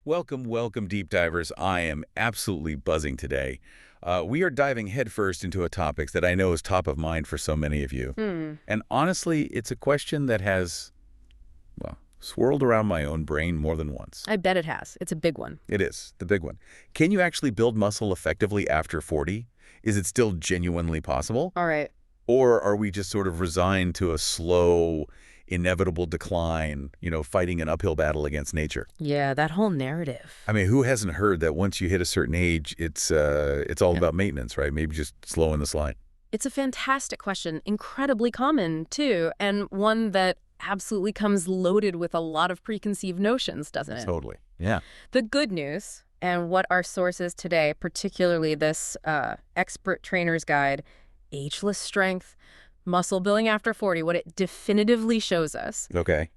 Welcome, welcome, deep divers. I am absolutely buzzing today. We are diving headfirst into a topic that I know is top of mind for so many of you. And honestly, it's a question that has, well, swirled around my own brain more than once. I bet it has. It's a big one. It is, the big one. Can you actually build muscle effectively after 40? Is it still genuinely possible? All right. Or are we just sort of resigned to a slow, inevitable decline, fighting an uphill battle against nature? Yeah, that whole narrative. I mean, who hasn't heard that once you hit a certain age, it's all about maintenance, right? Maybe just slowing the slide. It's a fantastic question, incredibly common, too, and one that absolutely comes loaded with a lot of preconceived notions, doesn't it? Totally. Yeah. The good news, and what our sources today, particularly this expert trainer's guide, Ageless Strength, Muscle Building After 40, what it definitively shows us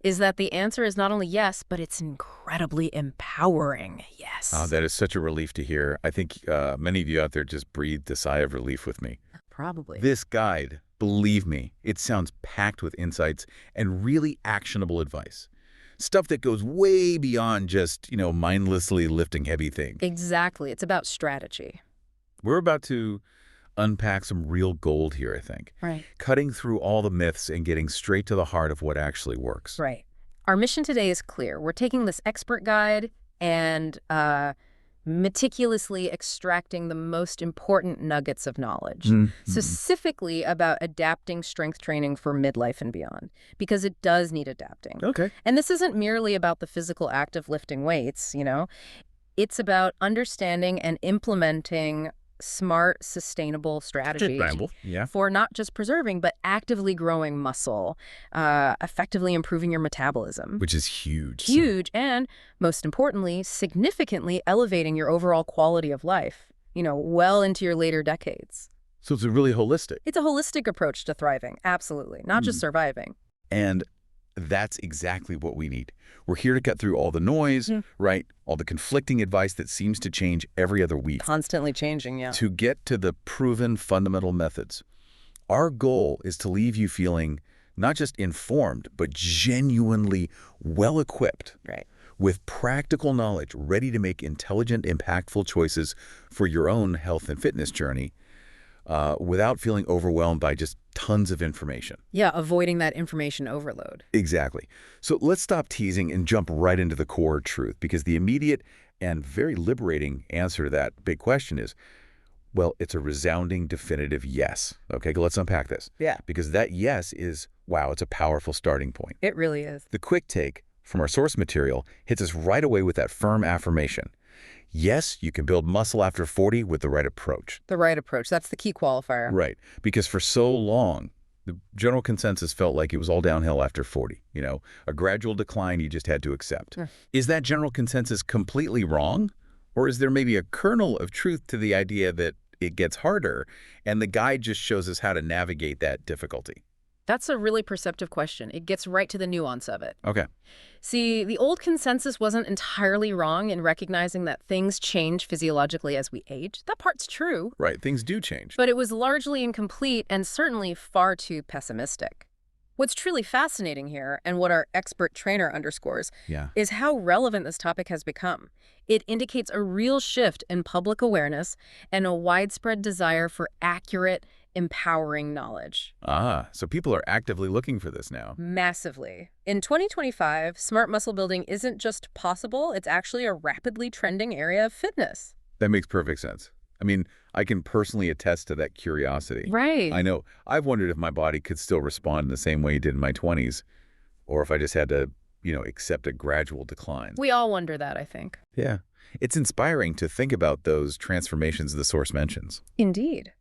is that the answer is not only yes, but it's incredibly empowering yes. Oh, that is such a relief to hear. I think many of you out there just breathed a sigh of relief with me. Probably. This guide, believe me, it sounds packed with insights and really actionable advice. Stuff that goes way beyond just, mindlessly lifting heavy things. Exactly. It's about strategy. We're about to unpack some real gold here, I think. Right. Cutting through all the myths and getting straight to the heart of what actually works. Right. Our mission today is clear. We're taking this expert guide and meticulously extracting the most important nuggets of knowledge, specifically about adapting strength training for midlife and beyond, because it does need adapting. Okay. And this isn't merely about the physical act of lifting weights, It's about understanding and implementing smart, sustainable strategies for not just preserving, but actively growing muscle, effectively improving your metabolism. Which is huge. Huge, and most importantly, significantly elevating your overall quality of life, well into your later decades. So it's really holistic. It's a holistic approach to thriving, absolutely, not just surviving. And that's exactly what we need. We're here to cut through all the noise, right? All the conflicting advice that seems to change every other week. Constantly changing, yeah. To get to the proven fundamental methods. Our goal is to leave you feeling not just informed, but genuinely well-equipped. Right. With practical knowledge, ready to make intelligent, impactful choices for your own health and fitness journey, without feeling overwhelmed by just tons of information. Yeah, avoiding that information overload. Exactly. So let's stop teasing and jump right into the core truth, because the immediate and very liberating answer to that big question is, well, it's a resounding, definitive yes. Okay, let's unpack this. Yeah. Because that yes is, wow, it's a powerful starting point. It really is. The quick take from our source material hits us right away with that firm affirmation. Yes, you can build muscle after 40 with the right approach. The right approach. That's the key qualifier. Right. Because for so long, the general consensus felt like it was all downhill after 40. A gradual decline you just had to accept. Is that general consensus completely wrong? Or is there maybe a kernel of truth to the idea that it gets harder, and the guide just shows us how to navigate that difficulty? That's a really perceptive question. It gets right to the nuance of it. Okay. See, the old consensus wasn't entirely wrong in recognizing that things change physiologically as we age. That part's true. Right, things do change. But it was largely incomplete and certainly far too pessimistic. What's truly fascinating here, and what our expert trainer underscores, is how relevant this topic has become. It indicates a real shift in public awareness and a widespread desire for accurate, empowering knowledge. So people are actively looking for this now. Massively. In 2025, smart muscle building isn't just possible, it's actually a rapidly trending area of fitness. That makes perfect sense. I mean, I can personally attest to that curiosity. Right. I know. I've wondered if my body could still respond in the same way it did in my 20s, or if I just had to, accept a gradual decline. We all wonder that, I think. Yeah. It's inspiring to think about those transformations the source mentions. Indeed.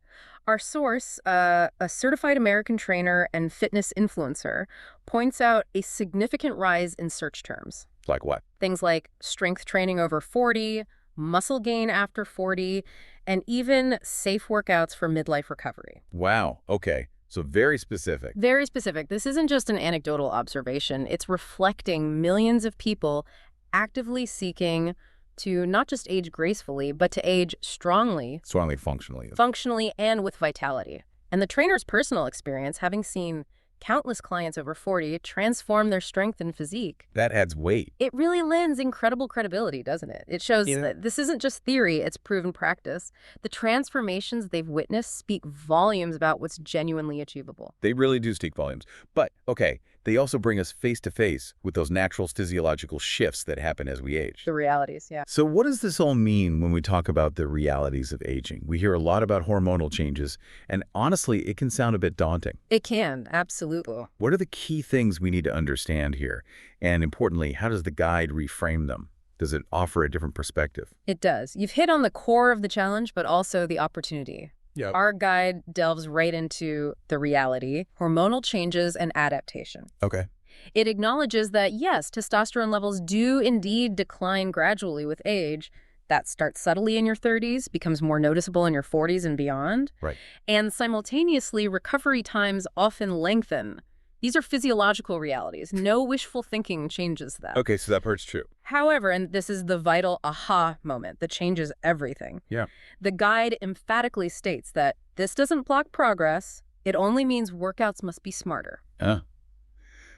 Our source, a certified American trainer and fitness influencer, points out a significant rise in search terms. Like what? Things like strength training over 40, muscle gain after 40, and even safe workouts for midlife recovery. Wow. Okay. So very specific. Very specific. This isn't just an anecdotal observation. It's reflecting millions of people actively seeking to not just age gracefully, but to age strongly. Strongly functionally. Functionally and with vitality. And the trainer's personal experience, having seen Countless clients over 40 transform their strength and physique. That adds weight. It really lends incredible credibility, doesn't it? It shows that this isn't just theory, it's proven practice. The transformations they've witnessed speak volumes about what's genuinely achievable. They really do speak volumes. But, okay, they also bring us face to face with those natural physiological shifts that happen as we age. The realities, yeah. So what does this all mean when we talk about the realities of aging? We hear a lot about hormonal changes, and honestly, it can sound a bit daunting. It can, absolutely. What are the key things we need to understand here? And importantly, how does the guide reframe them? Does it offer a different perspective? It does. You've hit on the core of the challenge, but also the opportunity. Yep. Our guide delves right into the reality, hormonal changes, and adaptation. Okay. It acknowledges that, yes, testosterone levels do indeed decline gradually with age. That starts subtly in your 30s, becomes more noticeable in your 40s and beyond. Right. And simultaneously, recovery times often lengthen. These are physiological realities. No wishful thinking changes that. Okay, so that part's true. However, and this is the vital aha moment that changes everything. Yeah. The guide emphatically states that this doesn't block progress. It only means workouts must be smarter.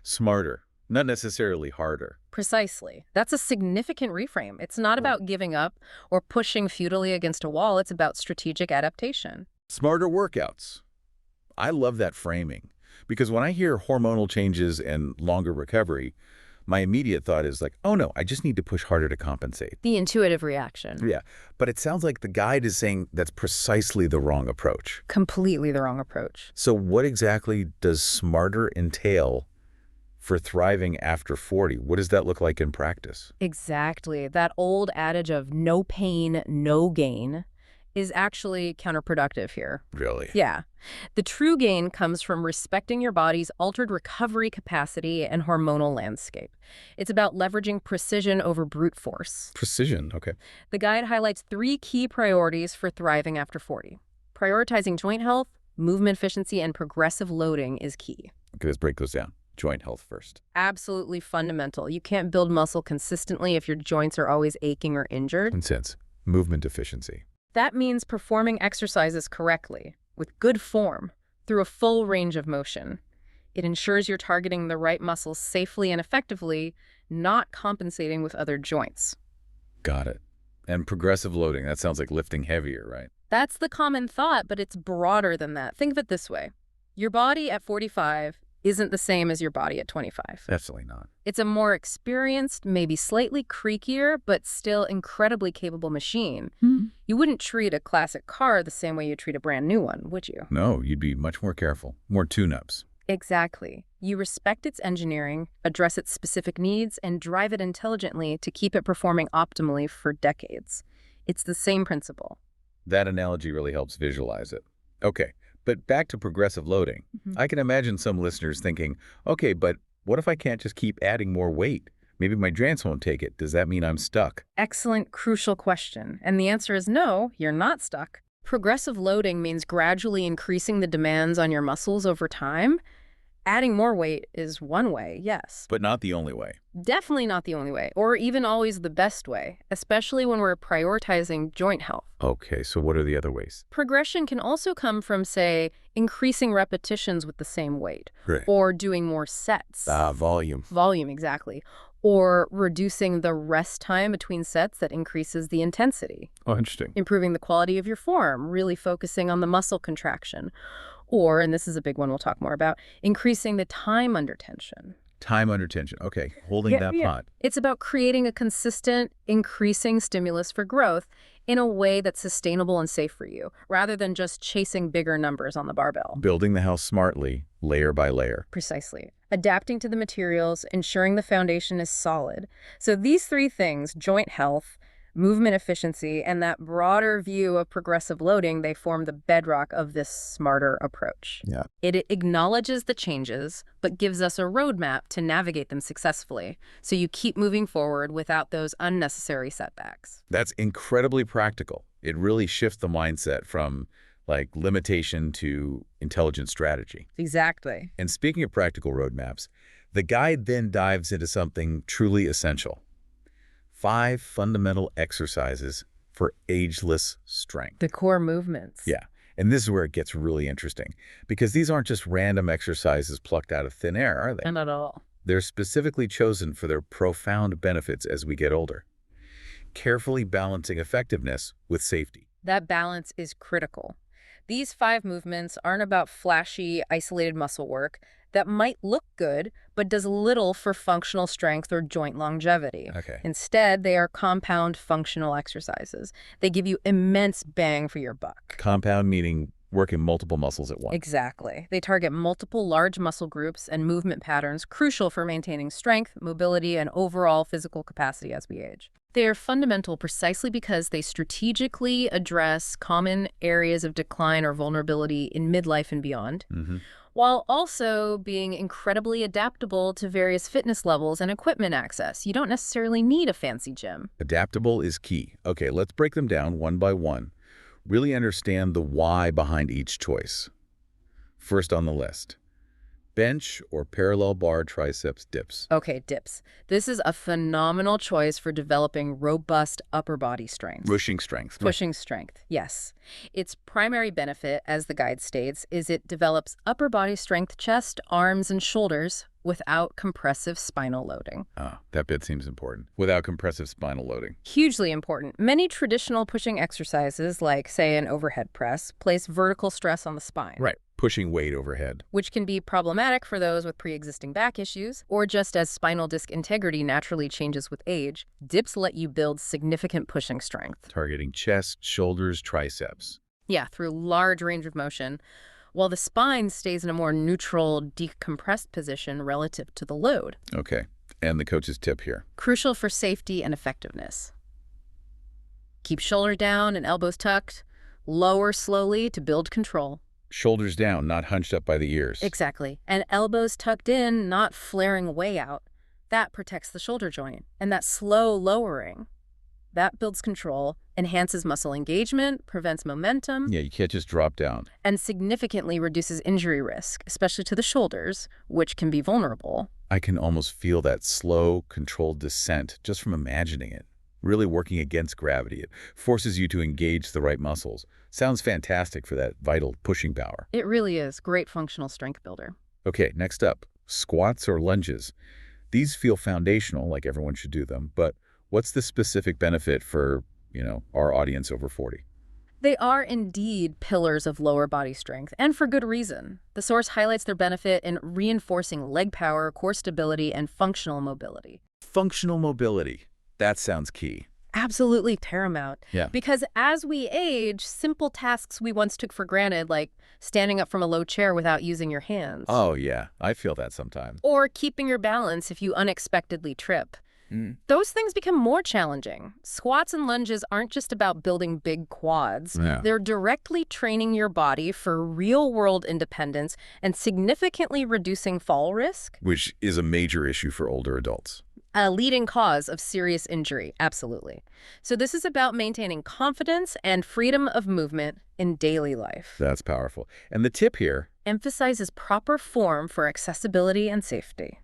Smarter, not necessarily harder. Precisely. That's a significant reframe. It's not about giving up or pushing futilely against a wall. It's about strategic adaptation. Smarter workouts. I love that framing because when I hear hormonal changes and longer recovery, my immediate thought is like, oh no, I just need to push harder to compensate. The intuitive reaction. Yeah, but it sounds like the guide is saying that's precisely the wrong approach. Completely the wrong approach. So what exactly does smarter entail for thriving after 40? What does that look like in practice? Exactly. That old adage of no pain, no gain is actually counterproductive here. Really? Yeah. The true gain comes from respecting your body's altered recovery capacity and hormonal landscape. It's about leveraging precision over brute force. Precision, okay. The guide highlights 3 key priorities for thriving after 40. Prioritizing joint health, movement efficiency, and progressive loading is key. Okay, let's break those down. Joint health first. Absolutely fundamental. You can't build muscle consistently if your joints are always aching or injured. Makes sense. Movement efficiency. That means performing exercises correctly, with good form, through a full range of motion. It ensures you're targeting the right muscles safely and effectively, not compensating with other joints. Got it. And progressive loading, that sounds like lifting heavier, right? That's the common thought, but it's broader than that. Think of it this way. Your body at 45 isn't the same as your body at 25. Definitely not. It's a more experienced, maybe slightly creakier, but still incredibly capable machine. You wouldn't treat a classic car the same way you treat a brand new one, would you? No, you'd be much more careful. More tune-ups. Exactly. You respect its engineering, address its specific needs, and drive it intelligently to keep it performing optimally for decades. It's the same principle. That analogy really helps visualize it. Okay. But back to progressive loading. I can imagine some listeners thinking, okay, but what if I can't just keep adding more weight? Maybe my joints won't take it. Does that mean I'm stuck? Excellent, crucial question. And the answer is no, you're not stuck. Progressive loading means gradually increasing the demands on your muscles over time. Adding more weight is one way, yes. But not the only way. Definitely not the only way, or even always the best way, especially when we're prioritizing joint health. Okay, so what are the other ways? Progression can also come from, say, increasing repetitions with the same weight, Right. or doing more sets. Volume. Volume, exactly. Or reducing the rest time between sets that increases the intensity. Oh, interesting. Improving the quality of your form, really focusing on the muscle contraction. Or, and this is a big one we'll talk more about, increasing the time under tension. Time under tension. Okay, holding that pot. It's about creating a consistent, increasing stimulus for growth in a way that's sustainable and safe for you, rather than just chasing bigger numbers on the barbell. Building the house smartly, layer by layer. Precisely. Adapting to the materials, ensuring the foundation is solid. So these 3 things, joint health, movement efficiency, and that broader view of progressive loading, they form the bedrock of this smarter approach. Yeah. It acknowledges the changes, but gives us a roadmap to navigate them successfully, so you keep moving forward without those unnecessary setbacks. That's incredibly practical. It really shifts the mindset from like limitation to intelligent strategy. Exactly. And speaking of practical roadmaps, the guide then dives into something truly essential. 5 fundamental exercises for ageless strength. The core movements. Yeah. And this is where it gets really interesting, because these aren't just random exercises plucked out of thin air, are they? Not at all. They're specifically chosen for their profound benefits as we get older, carefully balancing effectiveness with safety. That balance is critical. These 5 movements aren't about flashy, isolated muscle work that might look good, but does little for functional strength or joint longevity. Okay. Instead, they are compound functional exercises. They give you immense bang for your buck. Compound meaning working multiple muscles at once. Exactly. They target multiple large muscle groups and movement patterns crucial for maintaining strength, mobility, and overall physical capacity as we age. They are fundamental precisely because they strategically address common areas of decline or vulnerability in midlife and beyond, while also being incredibly adaptable to various fitness levels and equipment access. You don't necessarily need a fancy gym. Adaptable is key. Okay, let's break them down one by one. Really understand the why behind each choice. First on the list, bench or parallel bar triceps dips. Okay, dips. This is a phenomenal choice for developing robust upper body strength. Pushing strength. Pushing strength, yes. Its primary benefit, as the guide states, is it develops upper body strength, chest, arms, and shoulders without compressive spinal loading. Ah, that bit seems important. Without compressive spinal loading. Hugely important. Many traditional pushing exercises, like, say, an overhead press, place vertical stress on the spine. Right. Pushing weight overhead. Which can be problematic for those with pre-existing back issues, or just as spinal disc integrity naturally changes with age. Dips let you build significant pushing strength. Targeting chest, shoulders, triceps. Yeah, through large range of motion, while the spine stays in a more neutral, decompressed position relative to the load. Okay, and the coach's tip here. Crucial for safety and effectiveness. Keep shoulder down and elbows tucked. Lower slowly to build control. Shoulders down, not hunched up by the ears. Exactly. And elbows tucked in, not flaring way out. That protects the shoulder joint. And that slow lowering, that builds control, enhances muscle engagement, prevents momentum. Yeah, you can't just drop down. And significantly reduces injury risk, especially to the shoulders, which can be vulnerable. I can almost feel that slow, controlled descent just from imagining it. Really working against gravity. It forces you to engage the right muscles. Sounds fantastic for that vital pushing power. It really is. Great functional strength builder. Okay, next up, squats or lunges. These feel foundational, like everyone should do them, but what's the specific benefit for, our audience over 40? They are indeed pillars of lower body strength, and for good reason. The source highlights their benefit in reinforcing leg power, core stability, and functional mobility. Functional mobility. That sounds key. Absolutely paramount. Yeah. Because as we age, simple tasks we once took for granted, like standing up from a low chair without using your hands. Oh, yeah. I feel that sometimes. Or keeping your balance if you unexpectedly trip. Those things become more challenging. Squats and lunges aren't just about building big quads. Yeah. They're directly training your body for real-world independence and significantly reducing fall risk. Which is a major issue for older adults. A leading cause of serious injury, absolutely. So this is about maintaining confidence and freedom of movement in daily life. That's powerful. And the tip here Emphasizes proper form for accessibility and safety.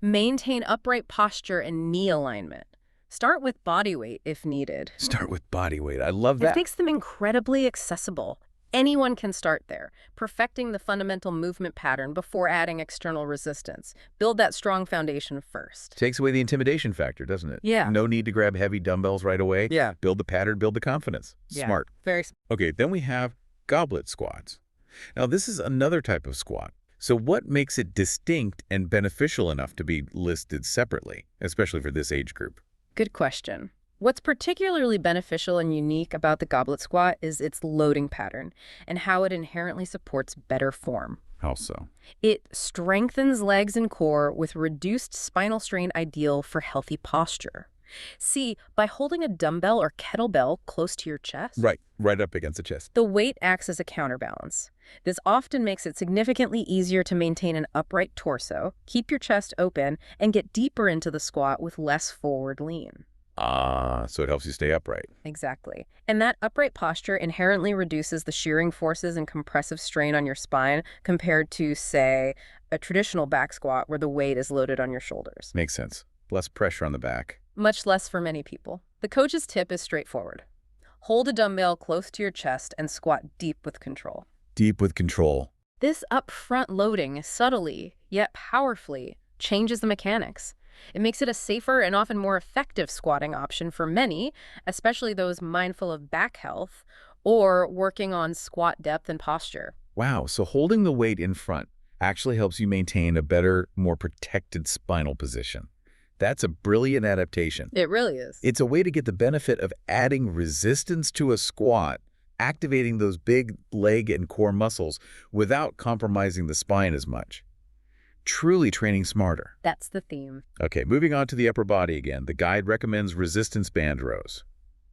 Maintain upright posture and knee alignment. Start with body weight if needed. Start with body weight. I love that. It makes them incredibly accessible. Anyone can start there, perfecting the fundamental movement pattern before adding external resistance. Build that strong foundation first. Takes away the intimidation factor, doesn't it? Yeah. No need to grab heavy dumbbells right away. Yeah. Build the pattern, build the confidence. Yeah. Smart. Very Okay, then we have goblet squats. Now, this is another type of squat. So what makes it distinct and beneficial enough to be listed separately, especially for this age group? good question. What's particularly beneficial and unique about the goblet squat is its loading pattern and how it inherently supports better form. How so? It strengthens legs and core with reduced spinal strain, ideal for healthy posture. See, by holding a dumbbell or kettlebell close to your chest, Right up against the chest. the weight acts as a counterbalance. This often makes it significantly easier to maintain an upright torso, keep your chest open, and get deeper into the squat with less forward lean. So it helps you stay upright. Exactly. And that upright posture inherently reduces the shearing forces and compressive strain on your spine compared to, say, a traditional back squat where the weight is loaded on your shoulders. Makes sense. Less pressure on the back. Much less for many people. The coach's tip is straightforward. Hold a dumbbell close to your chest and squat deep with control. Deep with control. This upfront loading subtly, yet powerfully, changes the mechanics. It makes it a safer and often more effective squatting option for many, especially those mindful of back health or working on squat depth and posture. Wow, so holding the weight in front actually helps you maintain a better, more protected spinal position. That's a brilliant adaptation. It really is. It's a way to get the benefit of adding resistance to a squat, activating those big leg and core muscles without compromising the spine as much. Truly training smarter. That's the theme. Okay, moving on to the upper body again. The guide recommends resistance band rows.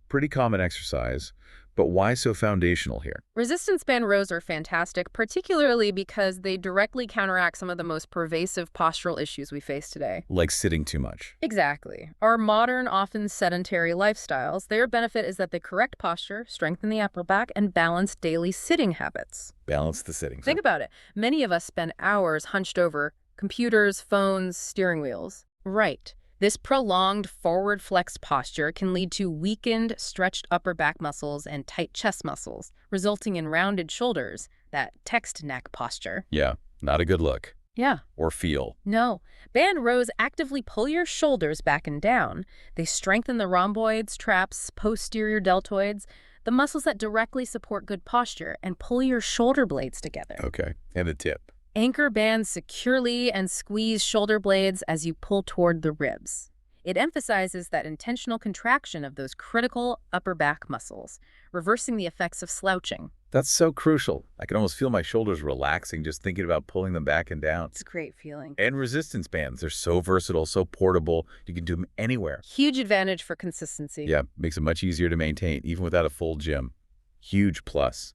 Pretty common exercise, but why so foundational here? Resistance band rows are fantastic, particularly because they directly counteract some of the most pervasive postural issues we face today. Like sitting too much. Exactly. Our modern, often sedentary lifestyles, their benefit is that they correct posture, strengthen the upper back, and balance daily sitting habits. Balance the sitting. Think about it. Many of us spend hours hunched over computers, phones, steering wheels. Right. This prolonged forward flex posture can lead to weakened, stretched upper back muscles and tight chest muscles, resulting in rounded shoulders, that text neck posture. Yeah, not a good look. Yeah. Or feel. No. Band rows actively pull your shoulders back and down. They strengthen the rhomboids, traps, posterior deltoids, the muscles that directly support good posture, and pull your shoulder blades together. Okay, and a tip. Anchor bands securely and squeeze shoulder blades as you pull toward the ribs. It emphasizes that intentional contraction of those critical upper back muscles, reversing the effects of slouching. That's so crucial. I can almost feel my shoulders relaxing just thinking about pulling them back and down. It's a great feeling. And resistance bands, they're so versatile, so portable. You can do them anywhere. Huge advantage for consistency. Yeah, makes it much easier to maintain, even without a full gym. Huge plus.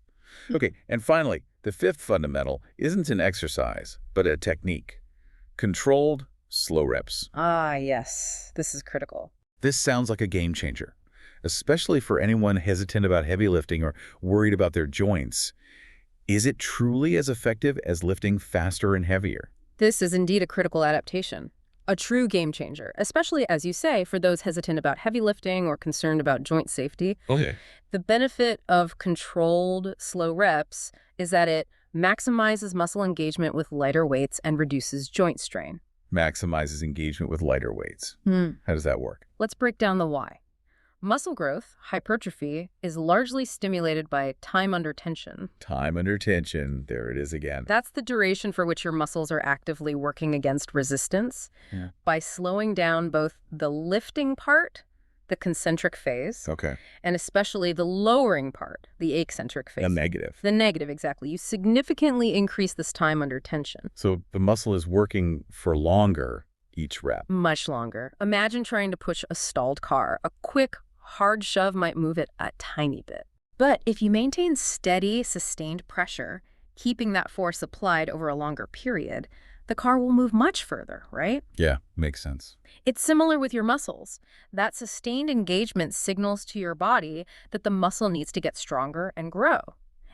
Okay, and finally, the fifth fundamental isn't an exercise, but a technique. Controlled, slow reps. Ah, yes. This is critical. This sounds like a game changer, especially for anyone hesitant about heavy lifting or worried about their joints. Is it truly as effective as lifting faster and heavier? This is indeed a critical adaptation. A true game changer, especially, as you say, for those hesitant about heavy lifting or concerned about joint safety. Okay. The benefit of controlled, slow reps is that it maximizes muscle engagement with lighter weights and reduces joint strain. Maximizes engagement with lighter weights. How does that work? Let's break down the why. Muscle growth, hypertrophy, is largely stimulated by time under tension. Time under tension. There it is again. That's the duration for which your muscles are actively working against resistance. Yeah. By slowing down both the lifting part, the concentric phase, Okay. and especially the lowering part, the eccentric phase. A negative. The negative, exactly. You significantly increase this time under tension. So the muscle is working for longer each rep. Much longer. Imagine trying to push a stalled car. A quick, hard shove might move it a tiny bit. But if you maintain steady, sustained pressure, keeping that force applied over a longer period, the car will move much further, right? Yeah, makes sense. It's similar with your muscles. That sustained engagement signals to your body that the muscle needs to get stronger and grow.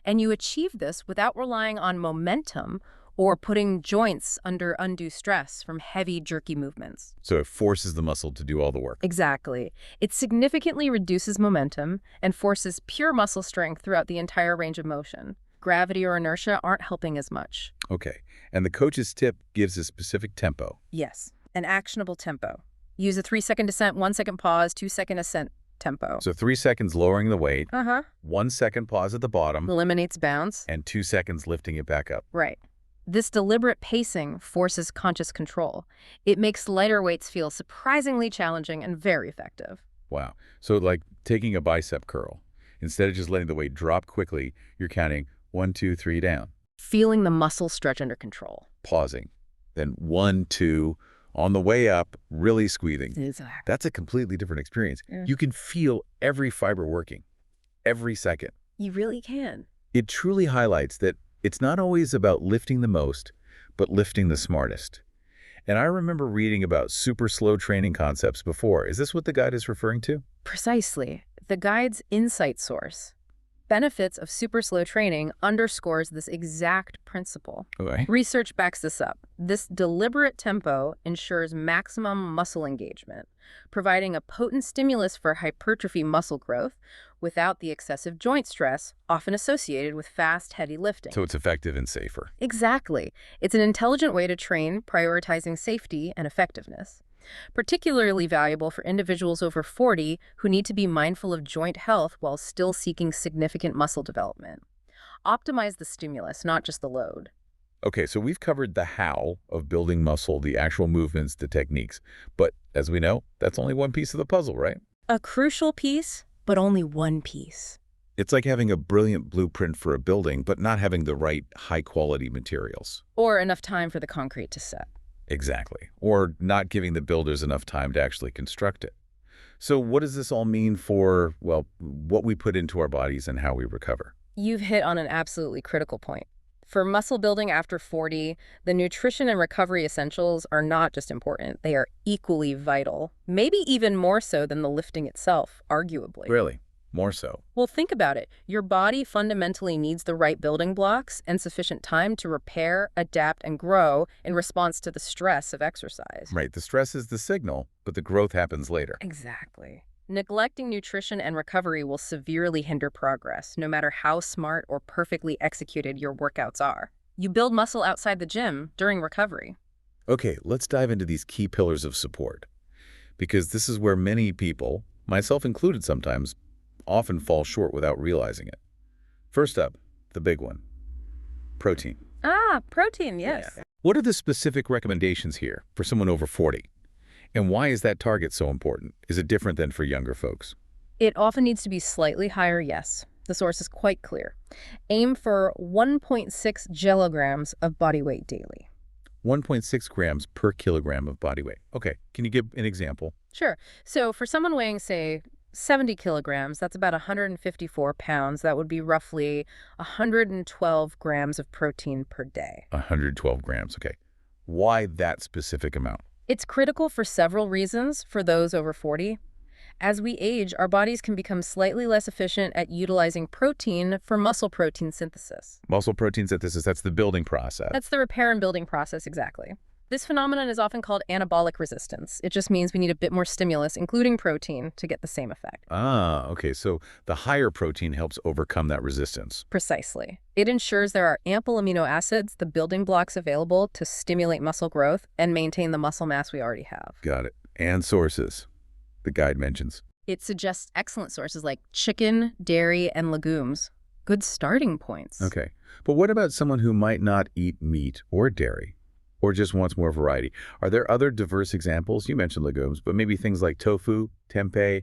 And you achieve this without relying on momentum or putting joints under undue stress from heavy, jerky movements. So it forces the muscle to do all the work. Exactly. It significantly reduces momentum and forces pure muscle strength throughout the entire range of motion. Gravity or inertia aren't helping as much. Okay. And the coach's tip gives a specific tempo. Yes, an actionable tempo. Use a 3-second descent, 1-second pause, 2-second ascent tempo. So 3 seconds lowering the weight, Uh-huh. 1 second pause at the bottom, Eliminates bounce. and 2 seconds lifting it back up. Right. This deliberate pacing forces conscious control. It makes lighter weights feel surprisingly challenging and very effective. Wow. So like taking a bicep curl. Instead of just letting the weight drop quickly, you're counting 1, 2, 3 down. Feeling the muscle stretch under control. Pausing. Then 1, 2, on the way up, really squeezing. Exactly. That's a completely different experience. Yeah. You can feel every fiber working, every second. You really can. It truly highlights that it's not always about lifting the most, but lifting the smartest. And I remember reading about super slow training concepts before. Is this what the guide is referring to? Precisely. The guide's insight source. benefits of super slow training underscores this exact principle. Okay. Research backs this up. This deliberate tempo ensures maximum muscle engagement, providing a potent stimulus for hypertrophy muscle growth without the excessive joint stress often associated with fast, heavy lifting. So it's effective and safer. Exactly. It's an intelligent way to train, prioritizing safety and effectiveness. Particularly valuable for individuals over 40 who need to be mindful of joint health while still seeking significant muscle development. Optimize the stimulus, not just the load. Okay, so we've covered the how of building muscle, the actual movements, the techniques. But as we know, that's only one piece of the puzzle, right? A crucial piece, but only one piece. It's like having a brilliant blueprint for a building, but not having the right high-quality materials. Or enough time for the concrete to set. Exactly. Or not giving the builders enough time to actually construct it. So what does this all mean for, well, what we put into our bodies and how we recover? You've hit on an absolutely critical point. For muscle building after 40, the nutrition and recovery essentials are not just important, they are equally vital. Maybe even more so than the lifting itself, arguably. Really? More so? Well, think about it. Your body fundamentally needs the right building blocks and sufficient time to repair, adapt, and grow in response to the stress of exercise. Right. The stress is the signal, but the growth happens later. Exactly. Neglecting nutrition and recovery will severely hinder progress, no matter how smart or perfectly executed your workouts are. You build muscle outside the gym during recovery. Okay, let's dive into these key pillars of support. Because this is where many people, myself included sometimes, often fall short without realizing it. First up, the big one, protein. Protein, yes. Yeah. What are the specific recommendations here for someone over 40? And why is that target so important? Is it different than for younger folks? It often needs to be slightly higher, yes. The source is quite clear. Aim for 1.6 kilograms of body weight daily. 1.6 grams per kilogram of body weight. Okay, can you give an example? Sure. So for someone weighing, say, 70 kilograms, that's about 154 pounds. That would be roughly 112 grams of protein per day. 112 grams, okay. Why that specific amount? It's critical for several reasons for those over 40. As we age, our bodies can become slightly less efficient at utilizing protein for muscle protein synthesis. Muscle protein synthesis, that's the building process. That's the repair and building process, exactly. This phenomenon is often called anabolic resistance. It just means we need a bit more stimulus, including protein, to get the same effect. Okay, so the higher protein helps overcome that resistance. Precisely. It ensures there are ample amino acids, the building blocks available to stimulate muscle growth and maintain the muscle mass we already have. Got it. And sources, the guide mentions. It suggests excellent sources like chicken, dairy, and legumes. Good starting points. Okay, but what about someone who might not eat meat or dairy? Or just wants more variety? Are there other diverse examples? You mentioned legumes, but maybe things like tofu, tempeh,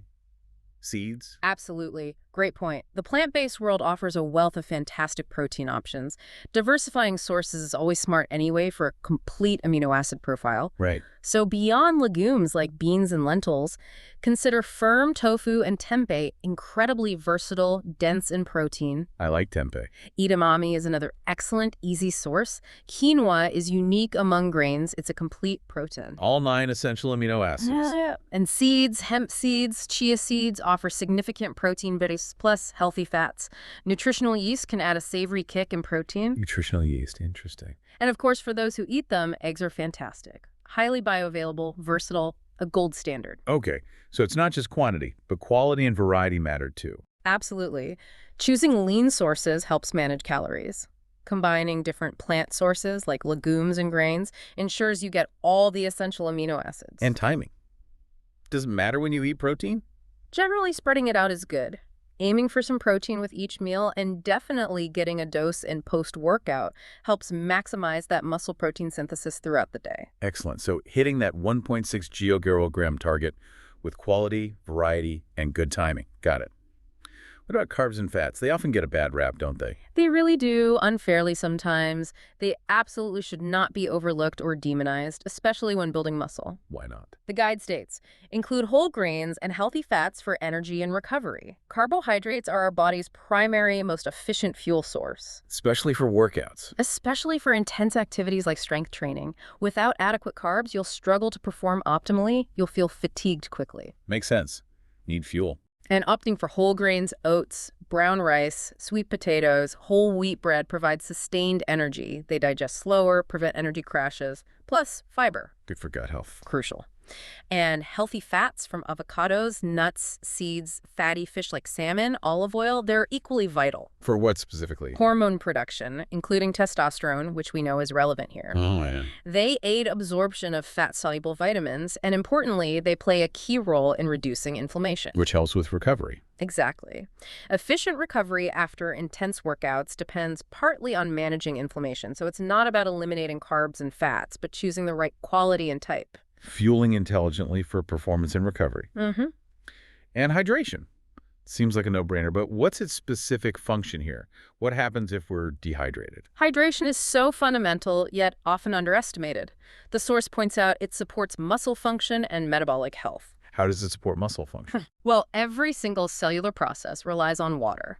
seeds? Absolutely. Great point. The plant-based world offers a wealth of fantastic protein options. Diversifying sources is always smart anyway for a complete amino acid profile. Right. So beyond legumes like beans and lentils, consider firm tofu and tempeh incredibly versatile, dense in protein. I like tempeh. Edamame is another excellent, easy source. Quinoa is unique among grains. It's a complete protein. All 9 essential amino acids. Yeah. And seeds, hemp seeds, chia seeds offer significant protein base plus healthy fats. Nutritional yeast can add a savory kick in protein. Nutritional yeast, interesting. And of course, for those who eat them, eggs are fantastic. Highly bioavailable, versatile, a gold standard. Okay, so it's not just quantity, but quality and variety matter too. Absolutely. Choosing lean sources helps manage calories. Combining different plant sources like legumes and grains ensures you get all the essential amino acids. And timing. Does it matter when you eat protein? Generally, spreading it out is good. Aiming for some protein with each meal and definitely getting a dose in post-workout helps maximize that muscle protein synthesis throughout the day. Excellent. So hitting that 1.6 kilogram target with quality, variety, and good timing. Got it. What about carbs and fats? They often get a bad rap, don't they? They really do, unfairly sometimes. They absolutely should not be overlooked or demonized, especially when building muscle. Why not? The guide states, include whole grains and healthy fats for energy and recovery. Carbohydrates are our body's primary, most efficient fuel source. Especially for workouts. Especially for intense activities like strength training. Without adequate carbs, you'll struggle to perform optimally. You'll feel fatigued quickly. Makes sense. Need fuel. And opting for whole grains, oats, brown rice, sweet potatoes, whole wheat bread provides sustained energy. They digest slower, prevent energy crashes, plus fiber. Good for gut health. Crucial. And healthy fats from avocados, nuts, seeds, fatty fish like salmon, olive oil, they're equally vital. For what specifically? Hormone production, including testosterone, which we know is relevant here. Oh, yeah. They aid absorption of fat-soluble vitamins, and importantly, they play a key role in reducing inflammation. Which helps with recovery. Exactly. Efficient recovery after intense workouts depends partly on managing inflammation, so it's not about eliminating carbs and fats, but choosing the right quality and type. Fueling intelligently for performance and recovery. Mm-hmm. And hydration. Seems like a no-brainer, but what's its specific function here? What happens if we're dehydrated? Hydration is so fundamental, yet often underestimated. The source points out it supports muscle function and metabolic health. How does it support muscle function? Well, every single cellular process relies on water.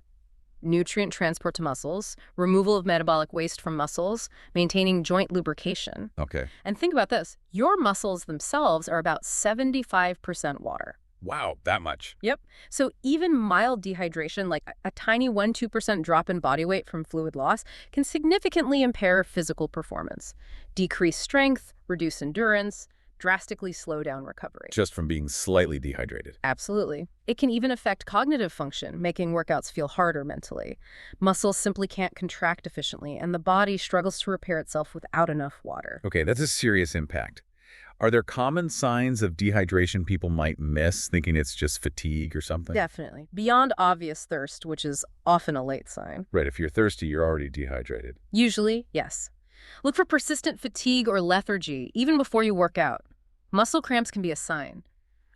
Nutrient transport to muscles, removal of metabolic waste from muscles, maintaining joint lubrication. Okay. And think about this. Your muscles themselves are about 75% water. Wow, that much. Yep. So even mild dehydration, like a tiny 1–2% drop in body weight from fluid loss, can significantly impair physical performance, decrease strength, reduce endurance, drastically slow down recovery. Just from being slightly dehydrated. Absolutely. It can even affect cognitive function, making workouts feel harder mentally. Muscles simply can't contract efficiently, and the body struggles to repair itself without enough water. Okay, that's a serious impact. Are there common signs of dehydration people might miss, thinking it's just fatigue or something? Definitely. Beyond obvious thirst, which is often a late sign. Right, if you're thirsty, you're already dehydrated. Usually, yes. Look for persistent fatigue or lethargy, even before you work out. Muscle cramps can be a sign.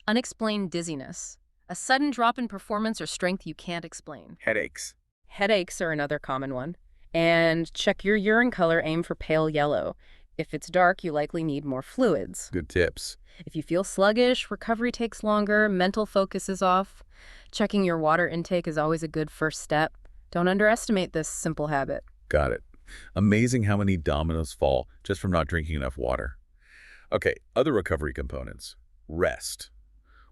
Unexplained dizziness. A sudden drop in performance or strength you can't explain. Headaches. Headaches are another common one. And check your urine color, aim for pale yellow. If it's dark, you likely need more fluids. Good tips. If you feel sluggish, recovery takes longer, mental focus is off. Checking your water intake is always a good first step. Don't underestimate this simple habit. Got it. Amazing how many dominoes fall just from not drinking enough water. Okay, other recovery components. Rest.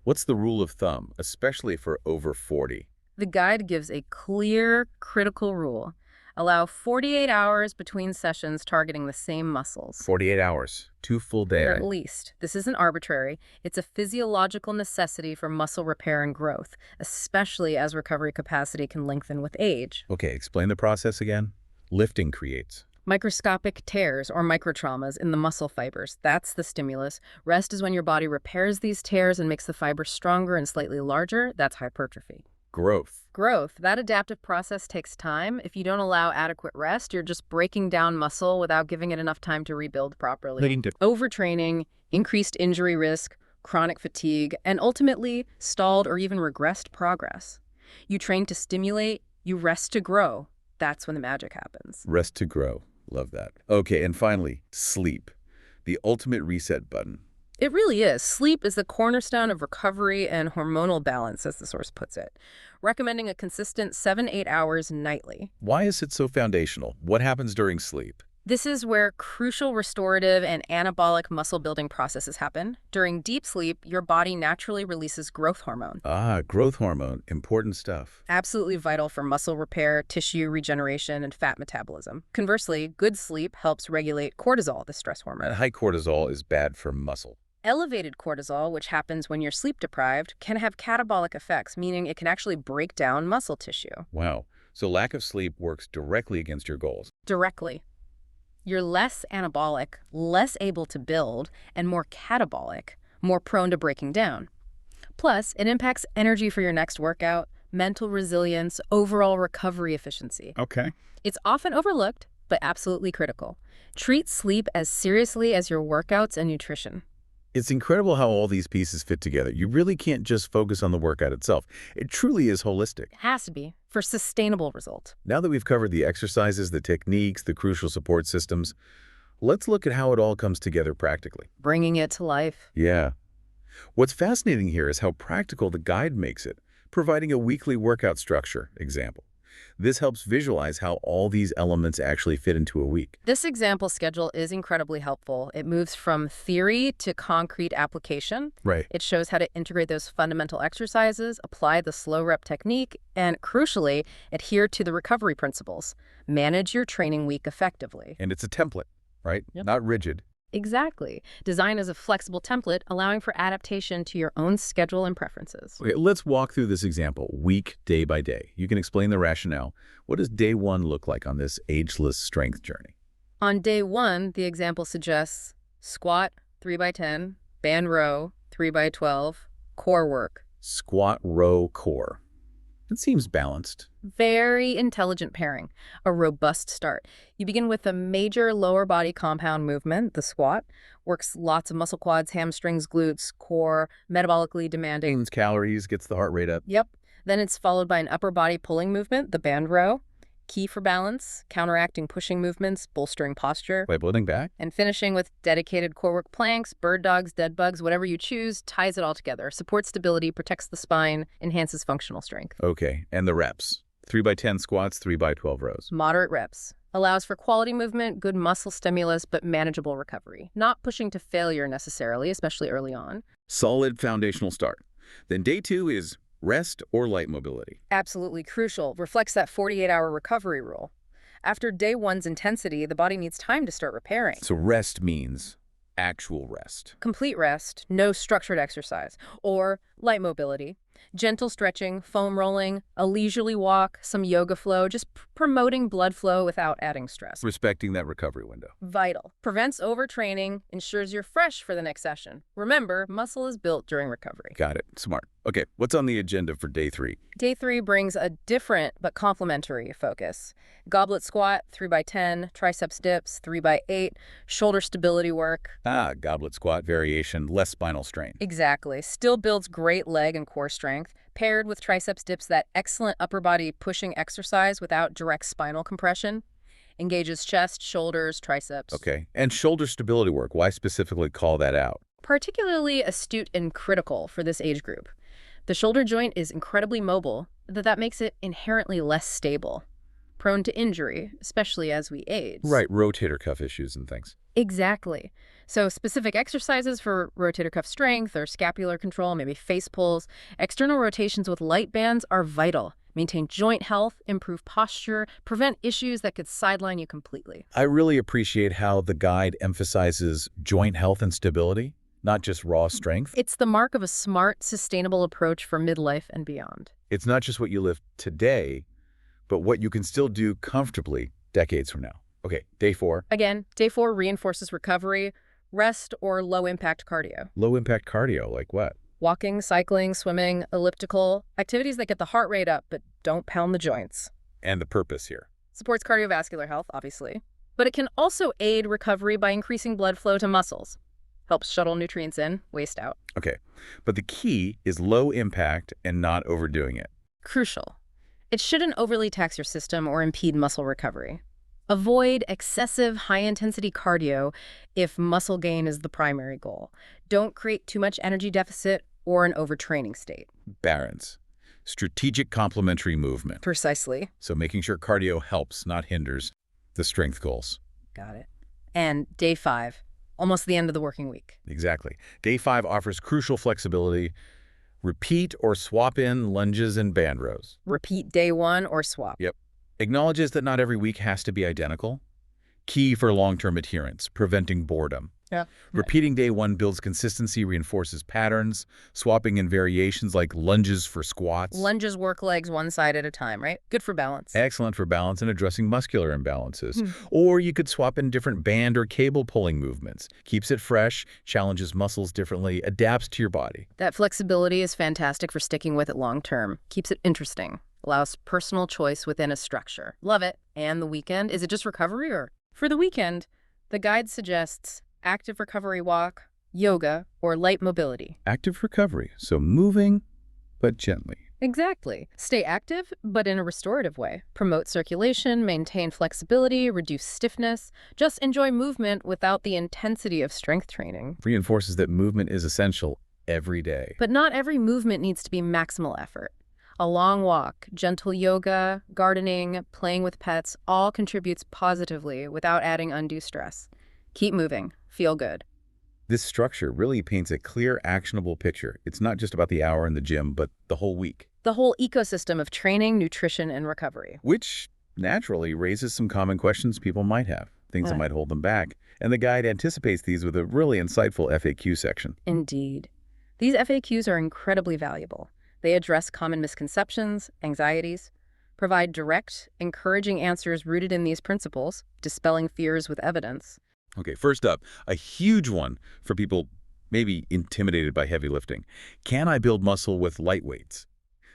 What's the rule of thumb, especially for over 40? The guide gives a clear, critical rule. Allow 48 hours between sessions targeting the same muscles. 48 hours, 2 full days. Or at least. This isn't arbitrary. It's a physiological necessity for muscle repair and growth, especially as recovery capacity can lengthen with age. Okay, explain the process again. Lifting creates microscopic tears or microtraumas in the muscle fibers. That's the stimulus. Rest is when your body repairs these tears and makes the fibers stronger and slightly larger. That's hypertrophy. Growth. Growth. That adaptive process takes time. If you don't allow adequate rest, you're just breaking down muscle without giving it enough time to rebuild properly. Overtraining, increased injury risk, chronic fatigue, and ultimately stalled or even regressed progress. You train to stimulate, you rest to grow. That's when the magic happens. Rest to grow. Love that. Okay, and finally, sleep. The ultimate reset button. It really is. Sleep is the cornerstone of recovery and hormonal balance, as the source puts it, recommending a consistent 7–8 hours nightly. Why is it so foundational? What happens during sleep? This is where crucial restorative and anabolic muscle-building processes happen. During deep sleep, your body naturally releases growth hormone. Ah, growth hormone. Important stuff. Absolutely vital for muscle repair, tissue regeneration, and fat metabolism. Conversely, good sleep helps regulate cortisol, the stress hormone. And high cortisol is bad for muscle. Elevated cortisol, which happens when you're sleep-deprived, can have catabolic effects, meaning it can actually break down muscle tissue. Wow. So lack of sleep works directly against your goals. Directly. You're less anabolic, less able to build, and more catabolic, more prone to breaking down. Plus, it impacts energy for your next workout, mental resilience, overall recovery efficiency. Okay. It's often overlooked, but absolutely critical. Treat sleep as seriously as your workouts and nutrition. It's incredible how all these pieces fit together. You really can't just focus on the workout itself. It truly is holistic. It has to be, for sustainable result. Now that we've covered the exercises, the techniques, the crucial support systems, let's look at how it all comes together practically. Bringing it to life. Yeah. What's fascinating here is how practical the guide makes it, providing a weekly workout structure example. This helps visualize how all these elements actually fit into a week. This example schedule is incredibly helpful. It moves from theory to concrete application. Right. It shows how to integrate those fundamental exercises, apply the slow rep technique, and crucially, adhere to the recovery principles. Manage your training week effectively. And it's a template, right? Yep. Not rigid. Exactly. Design as a flexible template, allowing for adaptation to your own schedule and preferences. Okay, let's walk through this example, week, day by day. You can explain the rationale. What does day one look like on this ageless strength journey? On day 1, the example suggests squat 3x10, band row 3x12, core work. Squat, row, core. It seems balanced. Very intelligent pairing, a robust start. You begin with a major lower body compound movement, the squat, works lots of muscle quads, hamstrings, glutes, core, metabolically demanding. Burns calories, gets the heart rate up. Yep. Then it's followed by an upper body pulling movement, the band row, key for balance, counteracting pushing movements, bolstering posture. By building back? And finishing with dedicated core work planks, bird dogs, dead bugs, whatever you choose, ties it all together, supports stability, protects the spine, enhances functional strength. Okay, and the reps. 3x10 squats, 3x12 rows. Moderate reps. Allows for quality movement, good muscle stimulus, but manageable recovery. Not pushing to failure necessarily, especially early on. Solid foundational start. Then day 2 is rest or light mobility. Absolutely crucial. Reflects that 48-hour recovery rule. After day 1's intensity, the body needs time to start repairing. So rest means actual rest. Complete rest, no structured exercise. Or light mobility. Gentle stretching, foam rolling, a leisurely walk, some yoga flow, just promoting blood flow without adding stress. Respecting that recovery window. Vital. Prevents overtraining, ensures you're fresh for the next session. Remember, muscle is built during recovery. Got it. Smart. Okay, what's on the agenda for day 3? Day 3 brings a different but complementary focus. Goblet squat, 3x10, triceps dips, 3x8, shoulder stability work. Goblet squat variation, less spinal strain. Exactly. Still builds great leg and core strength, paired with triceps dips, that excellent upper body pushing exercise without direct spinal compression. Engages chest, shoulders, triceps. Okay, and shoulder stability work, why specifically call that out? Particularly astute and critical for this age group. The shoulder joint is incredibly mobile, that makes it inherently less stable, prone to injury, especially as we age. Right, rotator cuff issues and things. Exactly. So specific exercises for rotator cuff strength or scapular control, maybe face pulls, external rotations with light bands are vital. Maintain joint health, improve posture, prevent issues that could sideline you completely. I really appreciate how the guide emphasizes joint health and stability, not just raw strength. It's the mark of a smart, sustainable approach for midlife and beyond. It's not just what you live today, but what you can still do comfortably decades from now. Okay, day 4. Again, day 4 reinforces recovery, rest, or low-impact cardio. Low-impact cardio, like what? Walking, cycling, swimming, elliptical, activities that get the heart rate up but don't pound the joints. And the purpose here? Supports cardiovascular health, obviously. But it can also aid recovery by increasing blood flow to muscles. Helps shuttle nutrients in, waste out. Okay, but the key is low impact and not overdoing it. Crucial. It shouldn't overly tax your system or impede muscle recovery. Avoid excessive high-intensity cardio if muscle gain is the primary goal. Don't create too much energy deficit or an overtraining state. Balance. Strategic complementary movement. Precisely. So making sure cardio helps, not hinders, the strength goals. Got it. And day 5, almost the end of the working week. Exactly. Day 5 offers crucial flexibility. Repeat or swap in lunges and band rows. Repeat day 1 or swap. Yep. Acknowledges that not every week has to be identical. Key for long-term adherence, preventing boredom. Yeah. Repeating day 1 builds consistency, reinforces patterns, swapping in variations like lunges for squats. Lunges work legs one side at a time, right? Good for balance. Excellent for balance and addressing muscular imbalances. Or you could swap in different band or cable pulling movements. Keeps it fresh, challenges muscles differently, adapts to your body. That flexibility is fantastic for sticking with it long term. Keeps it interesting. Allows personal choice within a structure. Love it. And the weekend, is it just recovery or? For the weekend, the guide suggests active recovery walk, yoga, or light mobility. Active recovery, so moving, but gently. Exactly. Stay active, but in a restorative way. Promote circulation, maintain flexibility, reduce stiffness. Just enjoy movement without the intensity of strength training. Reinforces that movement is essential every day. But not every movement needs to be maximal effort. A long walk, gentle yoga, gardening, playing with pets all contributes positively without adding undue stress. Keep moving. Feel good. This structure really paints a clear, actionable picture. It's not just about the hour in the gym, but the whole week. The whole ecosystem of training, nutrition, and recovery. Which naturally raises some common questions people might have, things that might hold them back. And the guide anticipates these with a really insightful FAQ section. Indeed. These FAQs are incredibly valuable. They address common misconceptions, anxieties, provide direct, encouraging answers rooted in these principles, dispelling fears with evidence. Okay, first up, a huge one for people maybe intimidated by heavy lifting. Can I build muscle with light weights?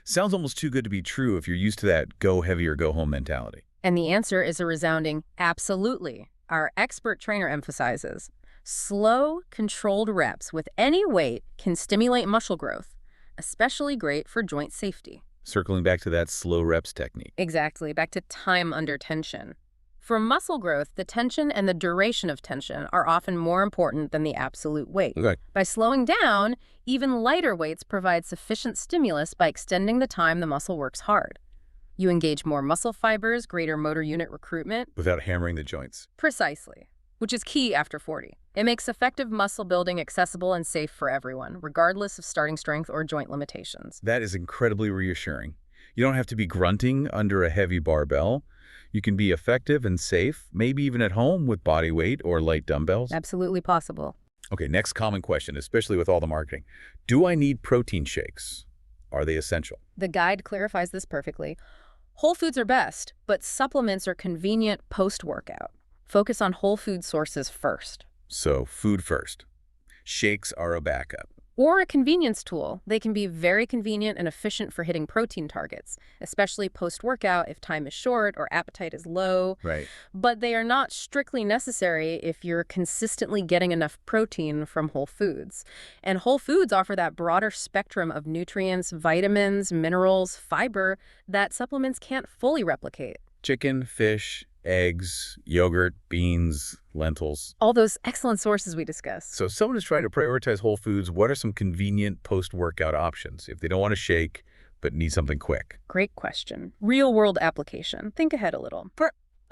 Sounds almost too good to be true if you're used to that go heavy or go home mentality. And the answer is a resounding absolutely. Our expert trainer emphasizes slow, controlled reps with any weight can stimulate muscle growth, especially great for joint safety. Circling back to that slow reps technique. Exactly, back to time under tension. For muscle growth, the tension and the duration of tension are often more important than the absolute weight. Okay. By slowing down, even lighter weights provide sufficient stimulus by extending the time the muscle works hard. You engage more muscle fibers, greater motor unit recruitment. Without hammering the joints. Precisely, which is key after 40. It makes effective muscle building accessible and safe for everyone, regardless of starting strength or joint limitations. That is incredibly reassuring. You don't have to be grunting under a heavy barbell. You can be effective and safe, maybe even at home with body weight or light dumbbells. Absolutely possible. Okay, next common question, especially with all the marketing. Do I need protein shakes? Are they essential? The guide clarifies this perfectly. Whole foods are best, but supplements are convenient post-workout. Focus on whole food sources first. So, food first. Shakes are a backup. Or a convenience tool. They can be very convenient and efficient for hitting protein targets, especially post-workout if time is short or appetite is low. Right. But they are not strictly necessary if you're consistently getting enough protein from whole foods. And whole foods offer that broader spectrum of nutrients, vitamins, minerals, fiber that supplements can't fully replicate. Chicken, fish, eggs, yogurt, beans, lentils. All those excellent sources we discussed. So if someone is trying to prioritize whole foods, what are some convenient post-workout options if they don't want to shake but need something quick? Great question. Real-world application. Think ahead a little.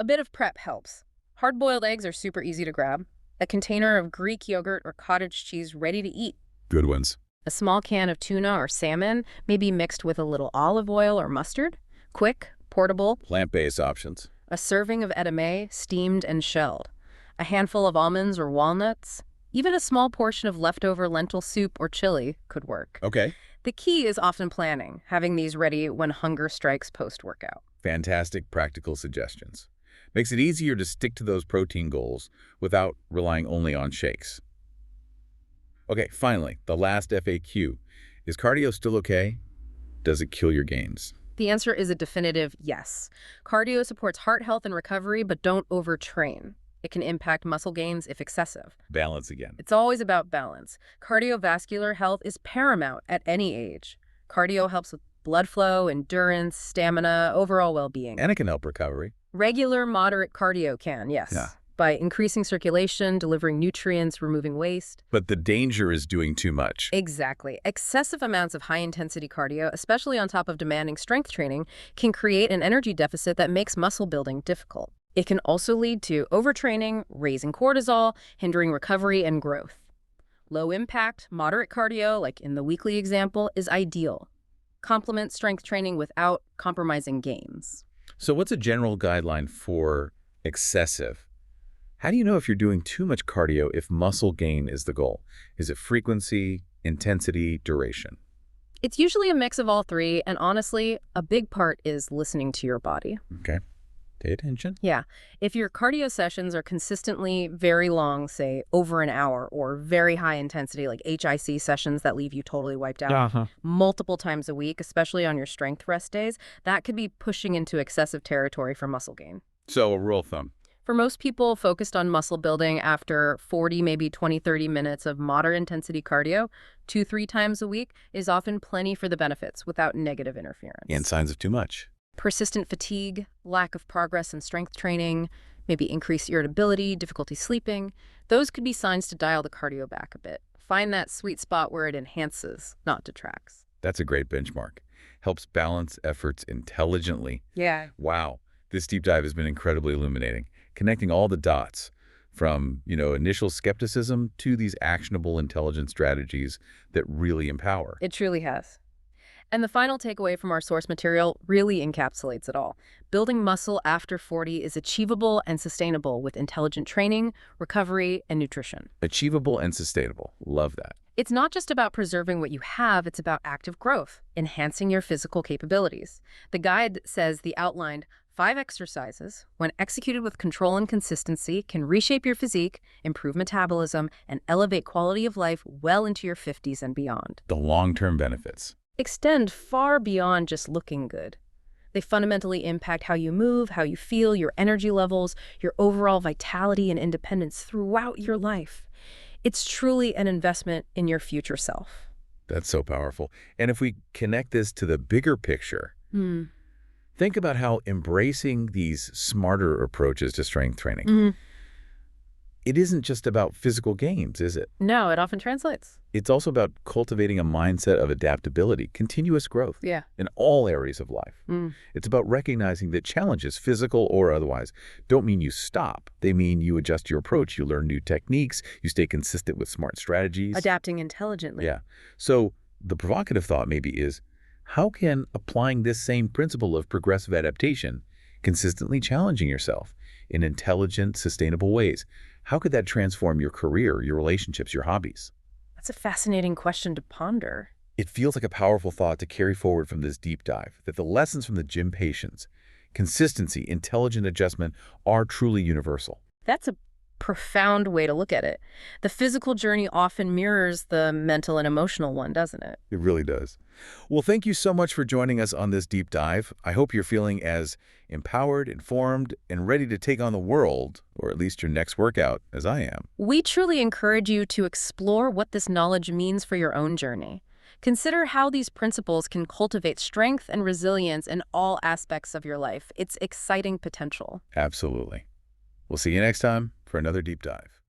A bit of prep helps. Hard-boiled eggs are super easy to grab. A container of Greek yogurt or cottage cheese ready to eat. Good ones. A small can of tuna or salmon, maybe mixed with a little olive oil or mustard. Quick, portable. Plant-based options. A serving of edamame, steamed and shelled. A handful of almonds or walnuts. Even a small portion of leftover lentil soup or chili could work. Okay. The key is often planning, having these ready when hunger strikes post-workout. Fantastic practical suggestions. Makes it easier to stick to those protein goals without relying only on shakes. Okay, finally, the last FAQ. Is cardio still okay? Does it kill your gains? The answer is a definitive yes. Cardio supports heart health and recovery, but don't overtrain. It can impact muscle gains if excessive. Balance again. It's always about balance. Cardiovascular health is paramount at any age. Cardio helps with blood flow, endurance, stamina, overall well-being. And it can help recovery. Regular, moderate cardio can, yes. Yeah. By increasing circulation, delivering nutrients, removing waste. But the danger is doing too much. Exactly. Excessive amounts of high-intensity cardio, especially on top of demanding strength training, can create an energy deficit that makes muscle building difficult. It can also lead to overtraining, raising cortisol, hindering recovery and growth. Low-impact, moderate cardio, like in the weekly example, is ideal. Complement strength training without compromising gains. So what's a general guideline for excessive? How do you know if you're doing too much cardio if muscle gain is the goal? Is it frequency, intensity, duration? It's usually a mix of all three, and honestly, a big part is listening to your body. Okay. Pay attention. Yeah. If your cardio sessions are consistently very long, say over an hour, or very high intensity, like HIC sessions that leave you totally wiped out multiple times a week, especially on your strength rest days, that could be pushing into excessive territory for muscle gain. So a rule of thumb. For most people focused on muscle building after 40, maybe 20, 30 minutes of moderate intensity cardio, 2-3 times a week is often plenty for the benefits without negative interference. And signs of too much. Persistent fatigue, lack of progress in strength training, maybe increased irritability, difficulty sleeping, those could be signs to dial the cardio back a bit. Find that sweet spot where it enhances, not detracts. That's a great benchmark. helps balance efforts intelligently. Yeah. Wow, this deep dive has been incredibly illuminating, connecting all the dots from, initial skepticism to these actionable intelligence strategies that really empower. It truly has. And the final takeaway from our source material really encapsulates it all. Building muscle after 40 is achievable and sustainable with intelligent training, recovery, and nutrition. Achievable and sustainable. Love that. It's not just about preserving what you have, it's about active growth, enhancing your physical capabilities. The guide says the outlined 5 exercises, when executed with control and consistency, can reshape your physique, improve metabolism, and elevate quality of life well into your 50s and beyond. The long-term benefits Extend far beyond just looking good. They fundamentally impact how you move, how you feel, your energy levels, your overall vitality and independence throughout your life. It's truly an investment in your future self. That's so powerful. And if we connect this to the bigger picture, think about how embracing these smarter approaches to strength training, it isn't just about physical gains, is it? No, it often translates. It's also about cultivating a mindset of adaptability, continuous growth in all areas of life. It's about recognizing that challenges, physical or otherwise, don't mean you stop. They mean you adjust your approach, you learn new techniques, you stay consistent with smart strategies. Adapting intelligently. Yeah. So the provocative thought maybe is, how can applying this same principle of progressive adaptation, consistently challenging yourself in intelligent, sustainable ways, how could that transform your career, your relationships, your hobbies? That's a fascinating question to ponder. It feels like a powerful thought to carry forward from this deep dive, that the lessons from the gym patience, consistency, intelligent adjustment are truly universal. That's a profound way to look at it. The physical journey often mirrors the mental and emotional one, doesn't it? It really does. Well, thank you so much for joining us on this deep dive. I hope you're feeling as empowered, informed, and ready to take on the world, or at least your next workout, as I am. We truly encourage you to explore what this knowledge means for your own journey. Consider how these principles can cultivate strength and resilience in all aspects of your life. It's exciting potential. Absolutely. We'll see you next time for another deep dive.